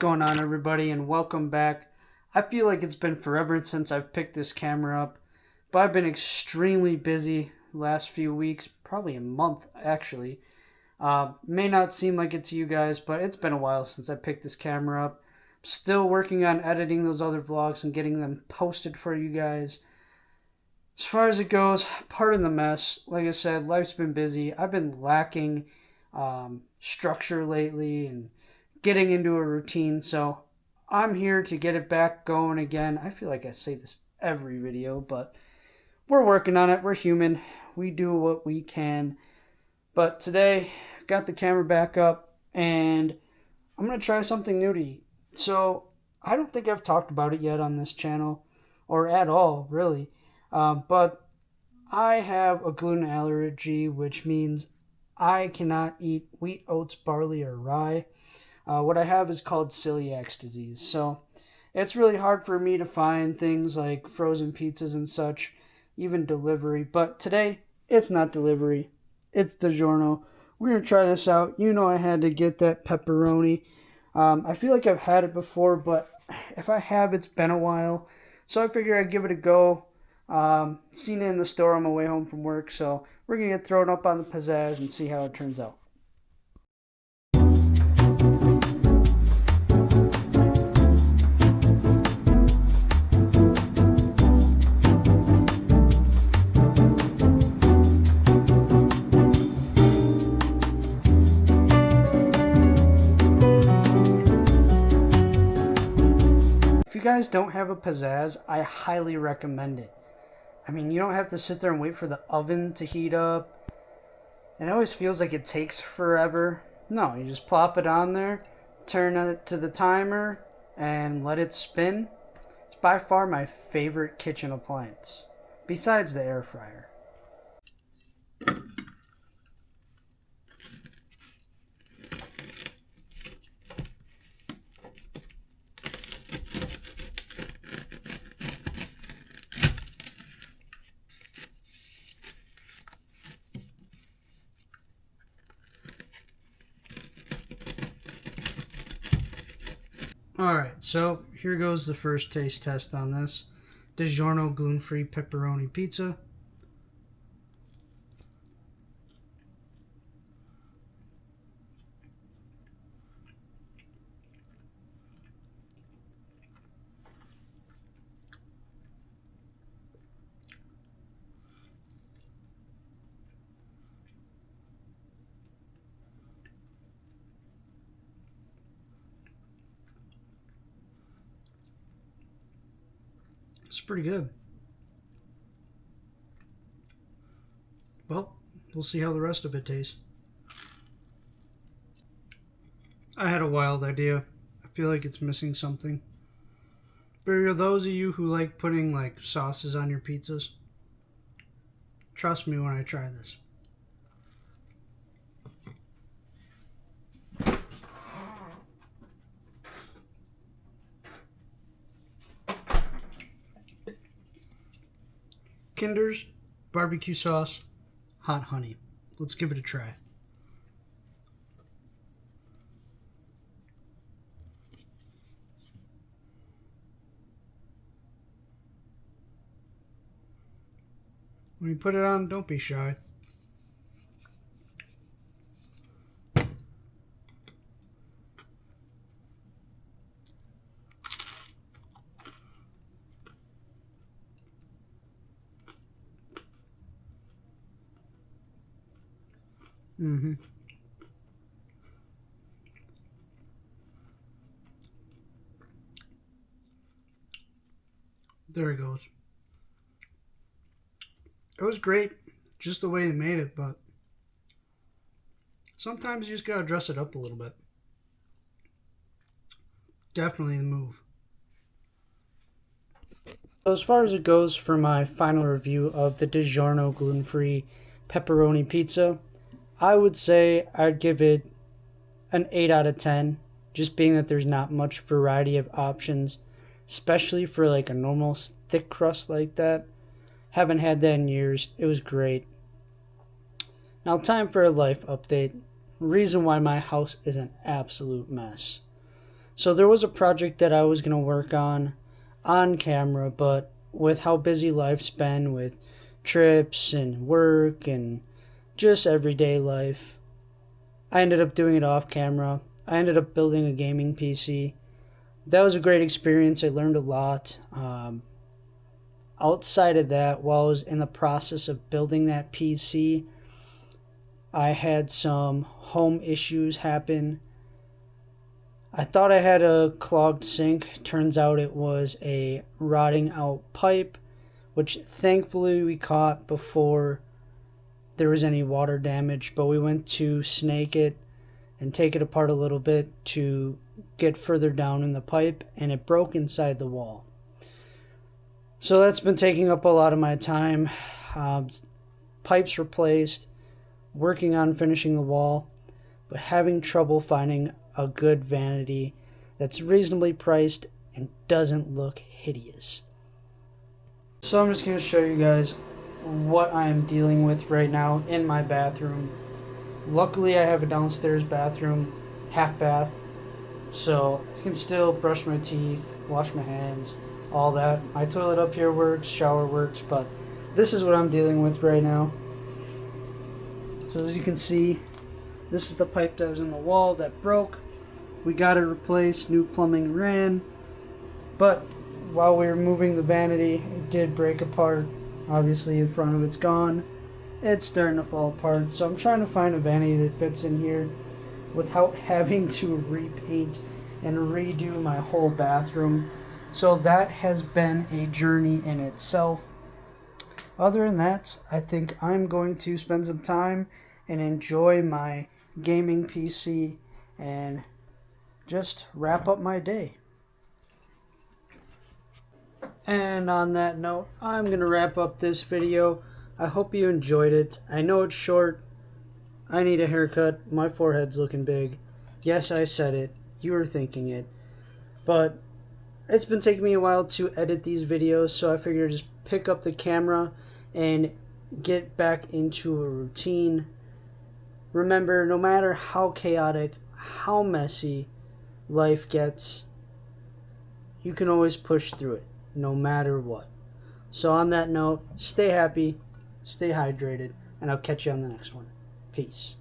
going on, everybody, and welcome back. I feel like it's been forever since I've picked this camera up, but I've been extremely busy the last few weeks, probably a month actually. May not seem like it to you guys, but it's been a while since I picked this camera up. Still working on editing those other vlogs and getting them posted for you guys. As far as it goes, pardon the mess. Like I said, life's been busy. I've been lacking structure lately and getting into a routine, so I'm here to get it back going again. I feel like I say this every video, but we're working on it. We're human. We do what we can. But today, got the camera back up, and I'm going to try something new to eat. So, I don't think I've talked about it yet on this channel, or at all, really. But I have a gluten allergy, which means I cannot eat wheat, oats, barley, or rye. What I have is called celiac disease. So it's really hard for me to find things like frozen pizzas and such, even delivery. But today, it's not delivery. It's DiGiorno. We're going to try this out. You know I had to get that pepperoni. I feel like I've had it before, but if I have, it's been a while. So I figured I'd give it a go. Seen it in the store on my way home from work. So we're going to get thrown up on the pizzazz and see how it turns out. If you guys don't have a pizzazz, I highly recommend it. I mean, you don't have to sit there and wait for the oven to heat up. It always feels like it takes forever. No, you just plop it on there, turn it to the timer, and let it spin. It's by far my favorite kitchen appliance, besides the air fryer. Alright, so here goes the first taste test on this. DiGiorno gluten-free pepperoni pizza. It's pretty good. Well, we'll see how the rest of it tastes. I had a wild idea. I feel like it's missing something. For those of you who like putting like sauces on your pizzas, trust me when I try this. Kinder's barbecue sauce, hot honey. Let's give it a try. When you put it on, don't be shy. There it goes. It was great, just the way they made it, but sometimes you just gotta dress it up a little bit. Definitely the move. So as far as it goes for my final review of the DiGiorno gluten-free pepperoni pizza, I would say I'd give it an 8 out of 10, just being that there's not much variety of options, especially for like a normal thick crust like that. Haven't had that in years. It was great. Now time for a life update. Reason why my house is an absolute mess. So there was a project that I was going to work on camera, but with how busy life's been with trips and work and just everyday life, I ended up doing it off camera. I ended up building a gaming PC. That was a great experience. I learned a lot. Outside of that, while I was in the process of building that PC, I had some home issues happen. I thought I had a clogged sink. Turns out it was a rotting out pipe, which thankfully we caught before there was any water damage, but we went to snake it and take it apart a little bit to get further down in the pipe, and it broke inside the wall. So that's been taking up a lot of my time. Pipes replaced, working on finishing the wall, but having trouble finding a good vanity that's reasonably priced and doesn't look hideous. So I'm just going to show you guys what I'm dealing with right now in my bathroom. Luckily I have a downstairs bathroom, half bath, so I can still brush my teeth, wash my hands, all that. My toilet up here works, shower works, but this is what I'm dealing with right now. So as you can see, this is the pipe that was in the wall that broke. We got it replaced, new plumbing ran, but while we were moving the vanity, it did break apart. Obviously, the front of it's gone. It's starting to fall apart, so I'm trying to find a vanity that fits in here without having to repaint and redo my whole bathroom. So that has been a journey in itself. Other than that, I think I'm going to spend some time and enjoy my gaming PC and just wrap up my day. And on that note, I'm going to wrap up this video. I hope you enjoyed it. I know it's short. I need a haircut. My forehead's looking big. Yes, I said it. You were thinking it. But it's been taking me a while to edit these videos, so I figured just pick up the camera and get back into a routine. Remember, no matter how chaotic, how messy life gets, you can always push through it, no matter what. So on that note, stay happy, stay hydrated, and I'll catch you on the next one. Peace.